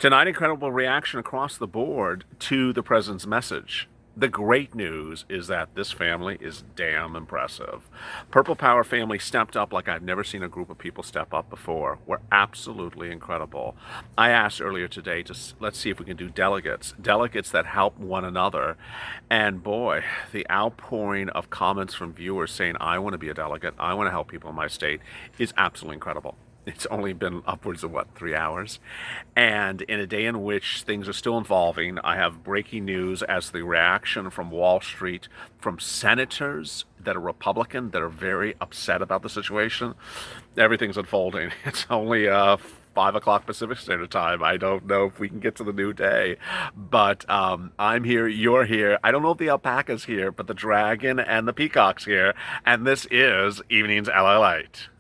Tonight, incredible reaction across the board to the president's message. The great news is that this family is damn impressive. Purple Power family stepped up like I've never seen a group of people step up before. We're absolutely incredible. I asked earlier today to let's see if we can do delegates that help one another. And boy, the outpouring of comments from viewers saying, I want to be a delegate, I want to help people in my state, is absolutely incredible. It's only been upwards of, 3 hours? And in a day in which things are still evolving, I have breaking news as the reaction from Wall Street, from senators that are Republican, that are very upset about the situation. Everything's unfolding. It's only 5 o'clock Pacific Standard Time. I don't know if we can get to the new day, but I'm here, you're here. I don't know if the alpaca's here, but the dragon and the peacock's here, and this is Evenings LALATE.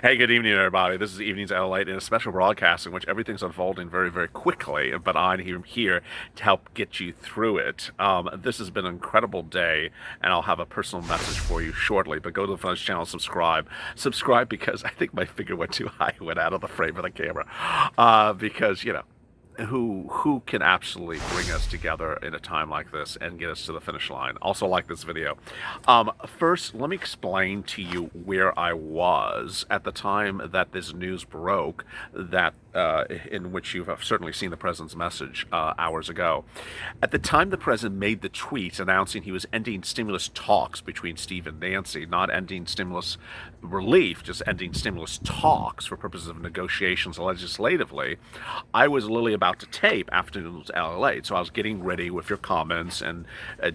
Hey, good evening, everybody. This is Evenings LALATE in a special broadcast in which everything's unfolding very, very quickly, but I'm here to help get you through it. This has been an incredible day, and I'll have a personal message for you shortly, but go to the front channel, subscribe. Subscribe because I think my finger went too high, went out of the frame of the camera, because, you know, who can absolutely bring us together in a time like this and get us to the finish line. Also like this video. First, let me explain to you where I was at the time that this news broke, that in which you have certainly seen the president's message hours ago. At the time the president made the tweet announcing he was ending stimulus talks between Steve and Nancy, not ending stimulus relief, just ending stimulus talks for purposes of negotiations legislatively, I was literally about to tape Afternoons LALATE. So I was getting ready with your comments and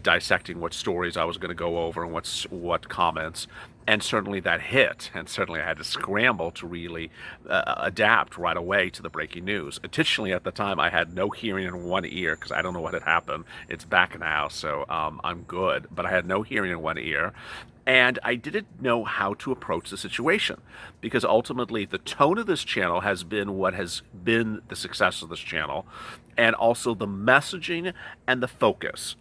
dissecting what stories I was going to go over and what comments. And certainly that hit, and certainly I had to scramble to really adapt right away to the breaking news. Additionally, at the time, I had no hearing in one ear because I don't know what had happened. It's back now, so I'm good. But I had no hearing in one ear. And I didn't know how to approach the situation because ultimately the tone of this channel has been what has been the success of this channel, and also the messaging and the focus.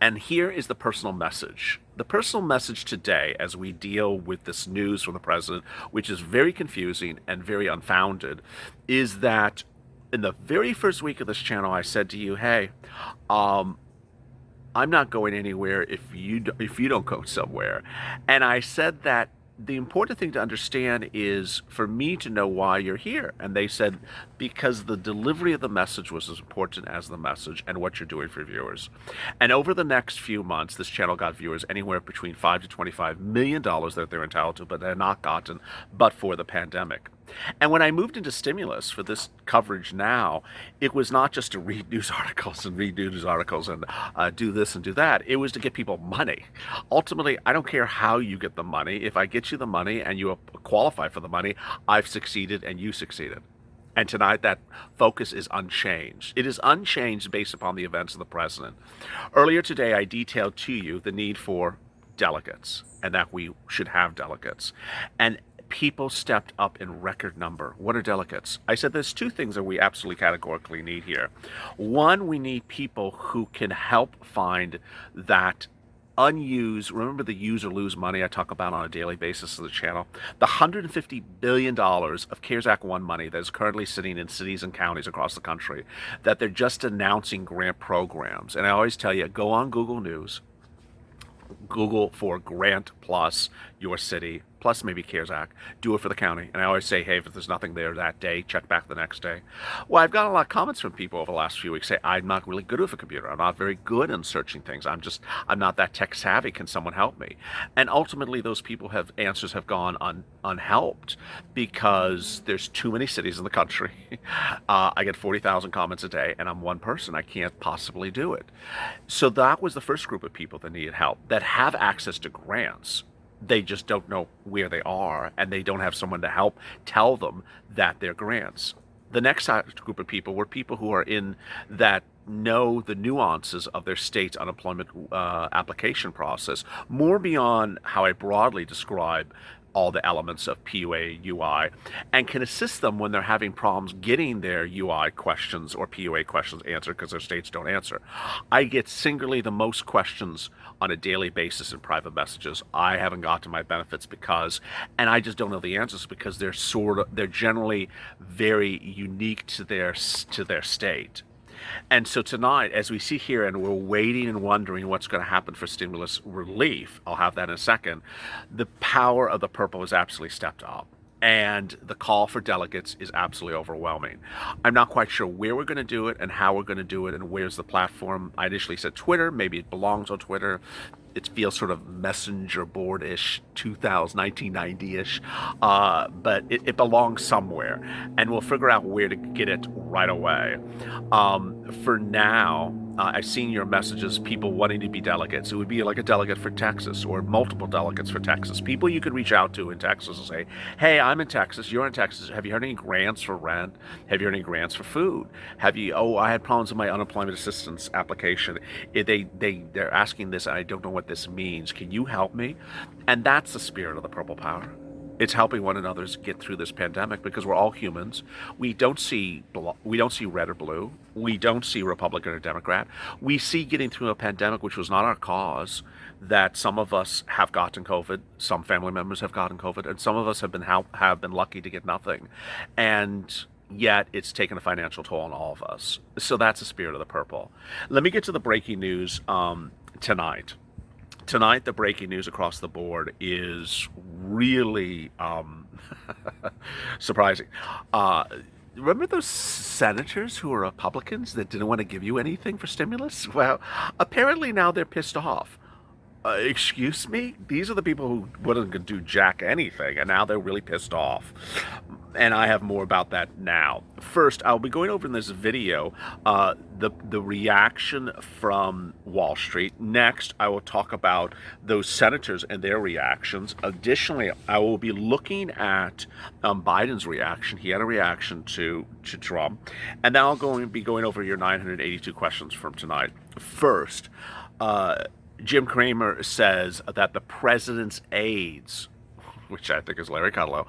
And here is the personal message. The personal message today, as we deal with this news from the president, which is very confusing and very unfounded, is that in the very first week of this channel, I said to you, hey, I'm not going anywhere if you don't go somewhere. And I said that the important thing to understand is for me to know why you're here. And they said, because the delivery of the message was as important as the message and what you're doing for viewers. And over the next few months, this channel got viewers anywhere between $5 to $25 million that they're entitled to, but they're not gotten but for the pandemic. And when I moved into stimulus for this coverage now, it was not just to read news articles and do this and do that. It was to get people money. Ultimately, I don't care how you get the money. If I get you the money and you qualify for the money, I've succeeded and you succeeded. And tonight, that focus is unchanged. It is unchanged based upon the events of the president. Earlier today, I detailed to you the need for delegates and that we should have delegates. And people stepped up in record number. What are delegates? I said there's two things that we absolutely categorically need here. One, we need people who can help find that unused, remember the use or lose money I talk about on a daily basis of the channel? The $150 billion of CARES Act 1 money that is currently sitting in cities and counties across the country, that they're just announcing grant programs. And I always tell you, go on Google News, Google for grant plus your city, plus maybe CARES Act, do it for the county. And I always say, hey, if there's nothing there that day, check back the next day. Well, I've got a lot of comments from people over the last few weeks say, I'm not really good with a computer. I'm not very good in searching things. I'm not that tech savvy. Can someone help me? And ultimately, those people answers have gone unhelped because there's too many cities in the country. I get 40,000 comments a day, and I'm one person. I can't possibly do it. So that was the first group of people that needed help, that have access to grants. They just don't know where they are, and they don't have someone to help tell them that they're grants. The next group of people were people who are in that know the nuances of their state's unemployment application process, more beyond how I broadly describe all the elements of PUA UI, and can assist them when they're having problems getting their UI questions or PUA questions answered because their states don't answer. I get singularly the most questions on a daily basis in private messages. I haven't got to my benefits because, and I just don't know the answers because they're generally very unique to their state. And so tonight, as we sit here and we're waiting and wondering what's going to happen for stimulus relief, I'll have that in a second, the power of the purple has absolutely stepped up. And the call for delegates is absolutely overwhelming. I'm not quite sure where we're going to do it and how we're going to do it and where's the platform. I initially said Twitter. Maybe it belongs on Twitter. It feels sort of messenger board-ish, 1990-ish, but it belongs somewhere, and we'll figure out where to get it right away. For now, I've seen your messages, people wanting to be delegates. It would be like a delegate for Texas or multiple delegates for Texas. People you could reach out to in Texas and say, hey, I'm in Texas, you're in Texas. Have you heard any grants for rent? Have you heard any grants for food? I had problems with my unemployment assistance application. They're asking this, and I don't know what this means. Can you help me? And that's the spirit of the Purple Power. It's helping one another get through this pandemic because we're all humans. We don't see red or blue. We don't see Republican or Democrat. We see getting through a pandemic, which was not our cause, that some of us have gotten COVID, some family members have gotten COVID, and some of us have been lucky to get nothing. And yet it's taken a financial toll on all of us. So that's the spirit of the purple. Let me get to the breaking news tonight. Tonight, the breaking news across the board is really surprising. Remember those senators who were Republicans that didn't want to give you anything for stimulus? Well, apparently now they're pissed off. Excuse me? These are the people who wouldn't do jack anything, and now they're really pissed off. And I have more about that now. First, I'll be going over in this video the reaction from Wall Street. Next, I will talk about those senators and their reactions. Additionally, I will be looking at Biden's reaction. He had a reaction to Trump. And then I'll be going over your 982 questions from tonight. First, Jim Cramer says that the president's aides, which I think is Larry Kudlow,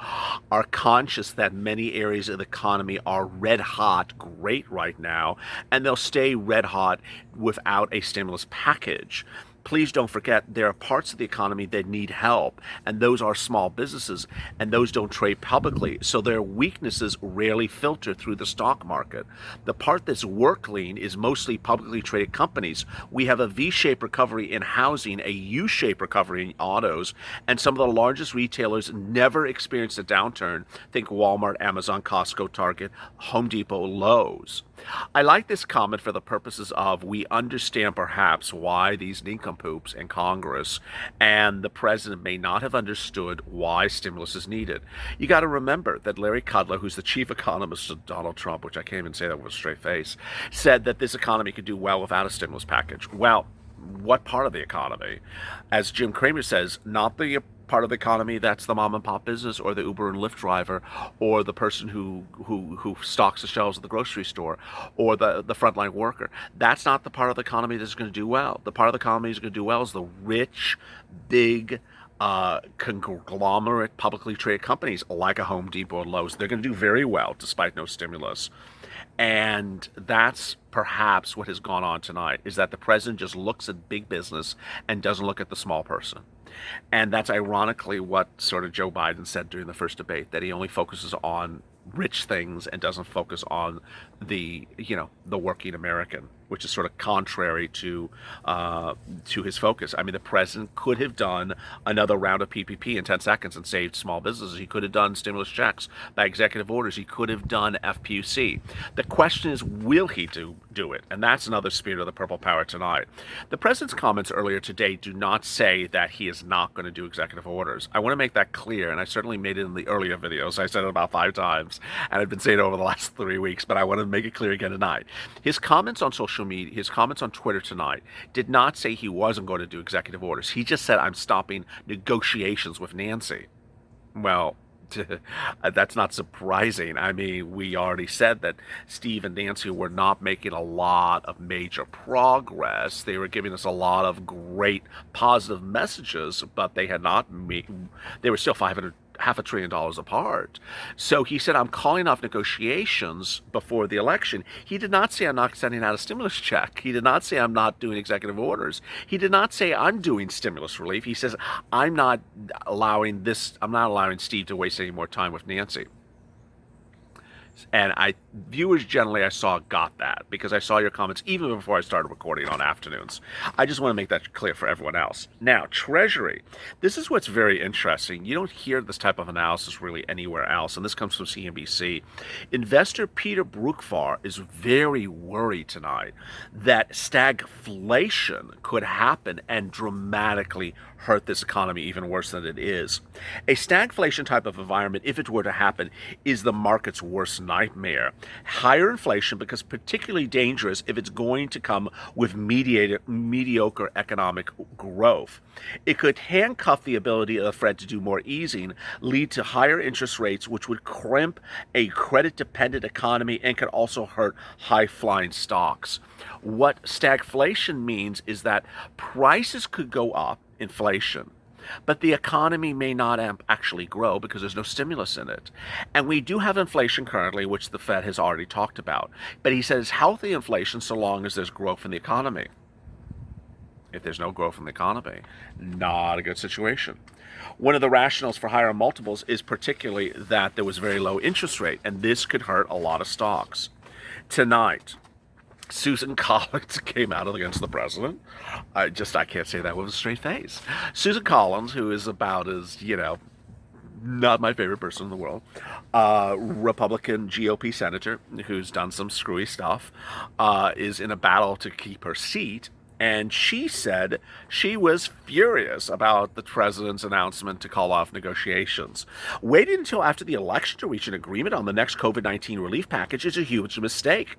are conscious that many areas of the economy are red hot great right now, and they'll stay red hot without a stimulus package. Please don't forget there are parts of the economy that need help, and those are small businesses, and those don't trade publicly, so their weaknesses rarely filter through the stock market. The part that's work lean is mostly publicly traded companies. We have a V-shaped recovery in housing, a U-shaped recovery in autos, and some of the largest retailers never experienced a downturn. Think Walmart, Amazon, Costco, Target, Home Depot, Lowe's. I like this comment for the purposes of we understand perhaps why these nincompoops in Congress and the president may not have understood why stimulus is needed. You got to remember that Larry Kudlow, who's the chief economist of Donald Trump, which I can't even say that with a straight face, said that this economy could do well without a stimulus package. Well, what part of the economy? As Jim Cramer says, not the part of the economy that's the mom and pop business or the Uber and Lyft driver or the person who stocks the shelves at the grocery store or the frontline worker. That's not the part of the economy that's going to do well. The part of the economy that's going to do well is the rich, big, conglomerate publicly traded companies like a Home Depot and Lowe's. They're going to do very well despite no stimulus. And that's perhaps what has gone on tonight, is that the president just looks at big business and doesn't look at the small person. And that's ironically what sort of Joe Biden said during the first debate, that he only focuses on rich things and doesn't focus on the working American, which is sort of contrary to his focus. I mean, the president could have done another round of PPP in 10 seconds and saved small businesses. He could have done stimulus checks by executive orders. He could have done FPUC. The question is, will he do it? And that's another spirit of the purple power tonight. The president's comments earlier today do not say that he is not going to do executive orders. I want to make that clear, and I certainly made it in the earlier videos. I said it about 5 times, and I've been saying it over the last 3 weeks, but I want to make it clear again tonight. His comments on social media, his comments on Twitter tonight did not say he wasn't going to do executive orders. He just said, I'm stopping negotiations with Nancy. Well, That's not surprising. I mean, we already said that Steve and Nancy were not making a lot of major progress. They were giving us a lot of great positive messages, but they had not they were still 500 half $1 trillion apart. So he said, I'm calling off negotiations before the election. He did not say I'm not sending out a stimulus check. He did not say I'm not doing executive orders. He did not say I'm doing stimulus relief. He says I'm not allowing Steve to waste any more time with Nancy. And viewers generally I saw got that because I saw your comments even before I started recording on afternoons. I just want to make that clear for everyone else. Now, Treasury. This is what's very interesting. You don't hear this type of analysis really anywhere else, and this comes from CNBC. Investor Peter Brookfar is very worried tonight that stagflation could happen and dramatically hurt this economy even worse than it is. A stagflation type of environment, if it were to happen, is the market's worst nightmare. Higher inflation becomes particularly dangerous if it's going to come with mediocre economic growth. It could handcuff the ability of the Fed to do more easing, lead to higher interest rates, which would crimp a credit-dependent economy and could also hurt high-flying stocks. What stagflation means is that prices could go up, inflation, but the economy may not actually grow because there's no stimulus in it. And we do have inflation currently, which the Fed has already talked about. But he says healthy inflation so long as there's growth in the economy. If there's no growth in the economy, not a good situation. One of the rationales for higher multiples is particularly that there was very low interest rate, and this could hurt a lot of stocks. Tonight, Susan Collins came out against the president. I can't say that with a straight face. Susan Collins, who is about as, not my favorite person in the world, Republican GOP senator who's done some screwy stuff, is in a battle to keep her seat. And she said she was furious about the president's announcement to call off negotiations. Waiting until after the election to reach an agreement on the next COVID-19 relief package is a huge mistake.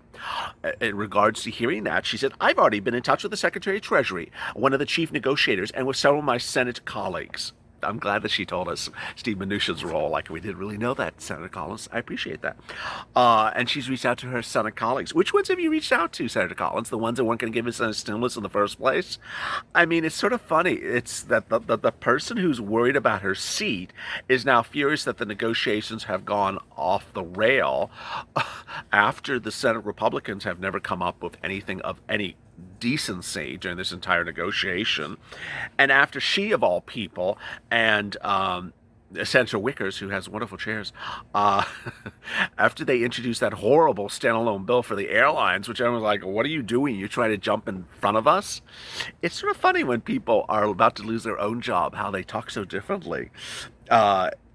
In regards to hearing that, she said, I've already been in touch with the Secretary of Treasury, one of the chief negotiators, and with several of my Senate colleagues. I'm glad that she told us Steve Mnuchin's role. Like, we didn't really know that, Senator Collins. I appreciate that. And she's reached out to her Senate colleagues. Which ones have you reached out to, Senator Collins? The ones that weren't going to give us a stimulus in the first place? I mean, it's sort of funny. It's that the person who's worried about her seat is now furious that the negotiations have gone off the rail after the Senate Republicans have never come up with anything of any decency during this entire negotiation. And after she, of all people, and Senator Wickers, who has wonderful chairs, after they introduced that horrible standalone bill for the airlines, which everyone's like, what are you doing? You're trying to jump in front of us? It's sort of funny when people are about to lose their own job, how they talk so differently.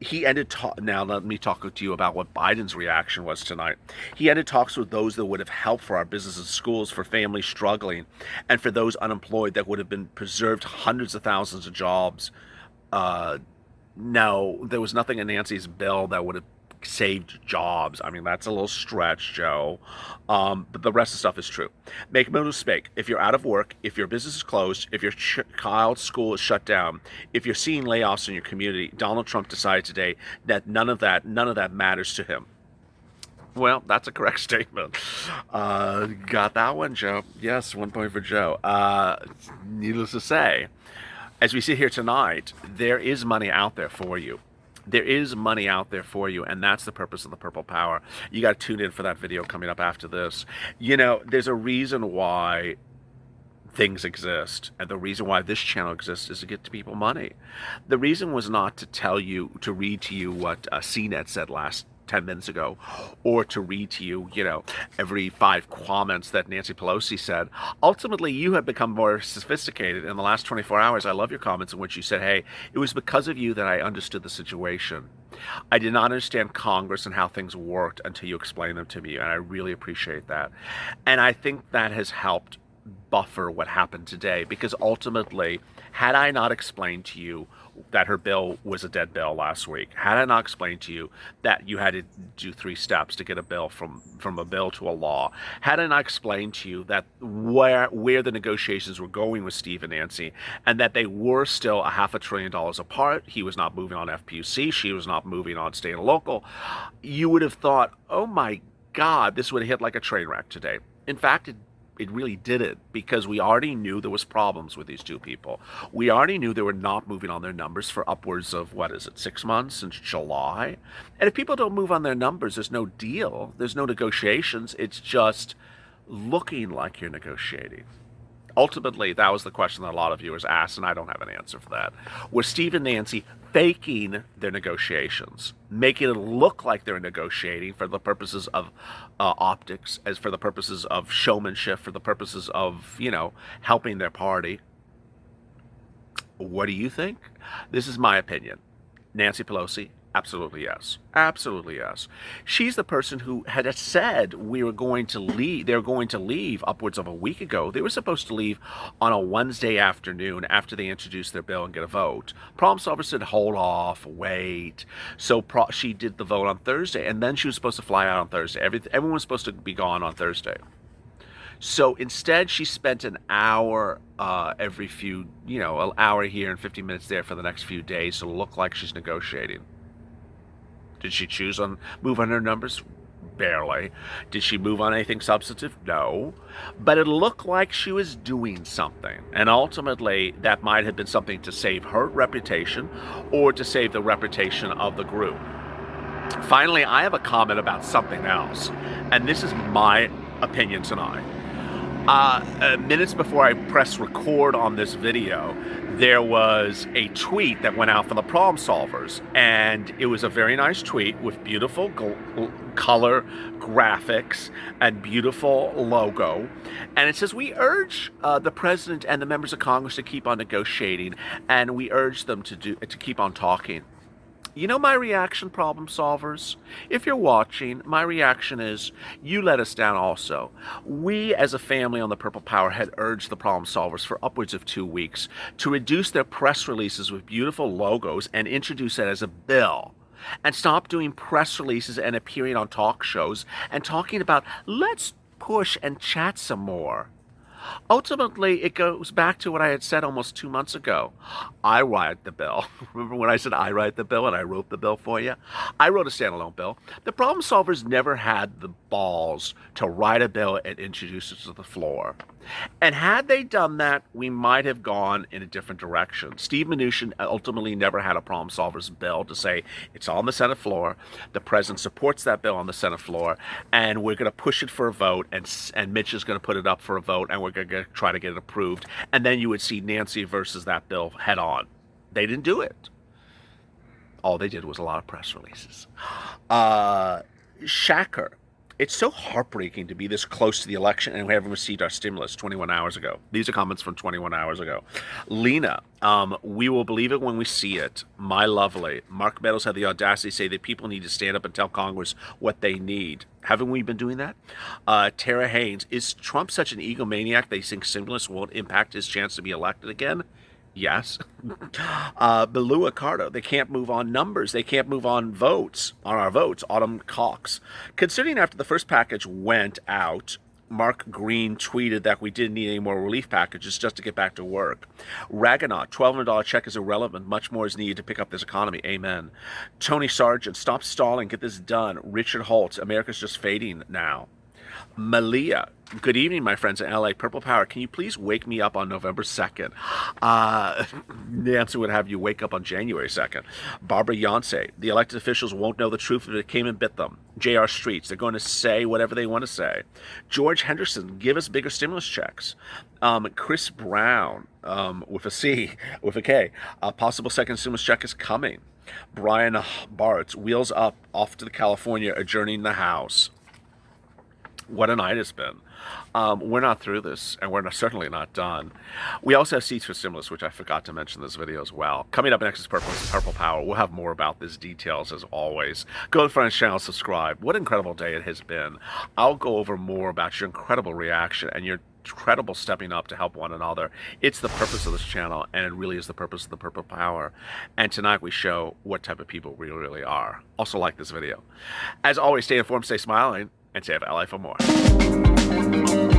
He ended now let me talk to you about what Biden's reaction was tonight. He ended talks with those that would have helped for our businesses, schools, for families struggling, and for those unemployed that would have been preserved hundreds of thousands of jobs. No, there was nothing in Nancy's bill that would have saved jobs. I mean, that's a little stretch, Joe. But the rest of the stuff is true. Make no mistake, if you're out of work, if your business is closed, if your child's school is shut down, if you're seeing layoffs in your community, Donald Trump decided today that none of that matters to him. Well, that's a correct statement. Got that one, Joe. Yes, 1 point for Joe. Needless to say, as we sit here tonight, there is money out there for you. There is money out there for you, and that's the purpose of the Purple Power. You got to tune in for that video coming up after this. There's a reason why things exist, and the reason why this channel exists is to get to people money. The reason was not to read to you what CNET said last 10 minutes ago, or to read to you, every 5 comments that Nancy Pelosi said. Ultimately, you have become more sophisticated in the last 24 hours. I love your comments in which you said, hey, it was because of you that I understood the situation. I did not understand Congress and how things worked until you explained them to me, and I really appreciate that. And I think that has helped buffer what happened today, because ultimately, Had I not explained to you that her bill was a dead bill last week, had I not explained to you that you had to do 3 steps to get a bill from a bill to a law, had I not explained to you that where the negotiations were going with Steve and Nancy, and that they were still a $500 billion apart, he was not moving on FPUC, she was not moving on state and local, you would have thought, oh my God, this would have hit like a train wreck today. In fact, it really didn't, because we already knew there was problems with these two people. We already knew they were not moving on their numbers for upwards of, 6 months since July. And if people don't move on their numbers, there's no deal, there's no negotiations. It's just looking like you're negotiating. Ultimately, that was the question that a lot of viewers asked, and I don't have an answer for that. Was Steve and Nancy faking their negotiations, making it look like they're negotiating for the purposes of optics, as for the purposes of showmanship, for the purposes of, helping their party? What do you think? This is my opinion. Nancy Pelosi, absolutely yes. Absolutely yes. She's the person who had said we were going to leave. They were going to leave upwards of a week ago. They were supposed to leave on a Wednesday afternoon after they introduced their bill and get a vote. Problem solver said, hold off, wait. So she did the vote on Thursday, and then she was supposed to fly out on Thursday. Everyone was supposed to be gone on Thursday. So instead, she spent an hour every few, an hour here and 50 minutes there for the next few days to look like she's negotiating. Did she move on her numbers? Barely. Did she move on anything substantive? No. But it looked like she was doing something. And ultimately, that might have been something to save her reputation or to save the reputation of the group. Finally, I have a comment about something else. And this is my opinion tonight. Minutes before I press record on this video, there was a tweet that went out from the problem solvers, and it was a very nice tweet with beautiful color graphics and beautiful logo, and it says, we urge the president and the members of Congress to keep on negotiating, and we urge them to keep on talking. You know my reaction, problem solvers? If you're watching, my reaction is, you let us down also. We, as a family on the Purple Power, had urged the problem solvers for upwards of 2 weeks to reduce their press releases with beautiful logos and introduce it as a bill. And stop doing press releases and appearing on talk shows and talking about, let's push and chat some more. Ultimately, it goes back to what I had said almost 2 months ago. I write the bill. Remember when I said I write the bill and I wrote the bill for you? I wrote a standalone bill. The problem solvers never had the balls to write a bill and introduce it to the floor. And had they done that, we might have gone in a different direction. Steve Mnuchin ultimately never had a problem solver's bill to say, it's on the Senate floor, the president supports that bill on the Senate floor, and we're going to push it for a vote, and Mitch is going to put it up for a vote, and we're going to try to get it approved. And then you would see Nancy versus that bill head on. They didn't do it. All they did was a lot of press releases. Shacker. It's so heartbreaking to be this close to the election and we haven't received our stimulus 21 hours ago. These are comments from 21 hours ago. Lena, we will believe it when we see it. My lovely. Mark Meadows had the audacity to say that people need to stand up and tell Congress what they need. Haven't we been doing that? Tara Haynes, is Trump such an egomaniac that he thinks stimulus won't impact his chance to be elected again? Yes. Belua Cardo, they can't move on numbers. They can't move on our votes. Autumn Cox. Considering after the first package went out, Mark Green tweeted that we didn't need any more relief packages just to get back to work. Raganaut, $1,200 check is irrelevant. Much more is needed to pick up this economy. Amen. Tony Sargent, stop stalling. Get this done. Richard Holtz, America's just fading now. Malia, good evening, my friends in LA. Purple Power, can you please wake me up on November 2nd? Nancy would have you wake up on January 2nd. Barbara Yonce, the elected officials won't know the truth if it came and bit them. J.R. Streets, they're going to say whatever they want to say. George Henderson, give us bigger stimulus checks. Chris Brown, with a C, with a K, a possible second stimulus check is coming. Brian Bartz, wheels up, off to California, adjourning the House. What a night it's been. We're not through this, and we're certainly not done. We also have seats for stimulus, which I forgot to mention in this video as well. Coming up next is Purple Power. We'll have more about this details as always. Go to the front channel, subscribe. What an incredible day it has been. I'll go over more about your incredible reaction and your incredible stepping up to help one another. It's the purpose of this channel, and it really is the purpose of the Purple Power. And tonight we show what type of people we really are. Also like this video. As always, stay informed, stay smiling, and stay FLA for more.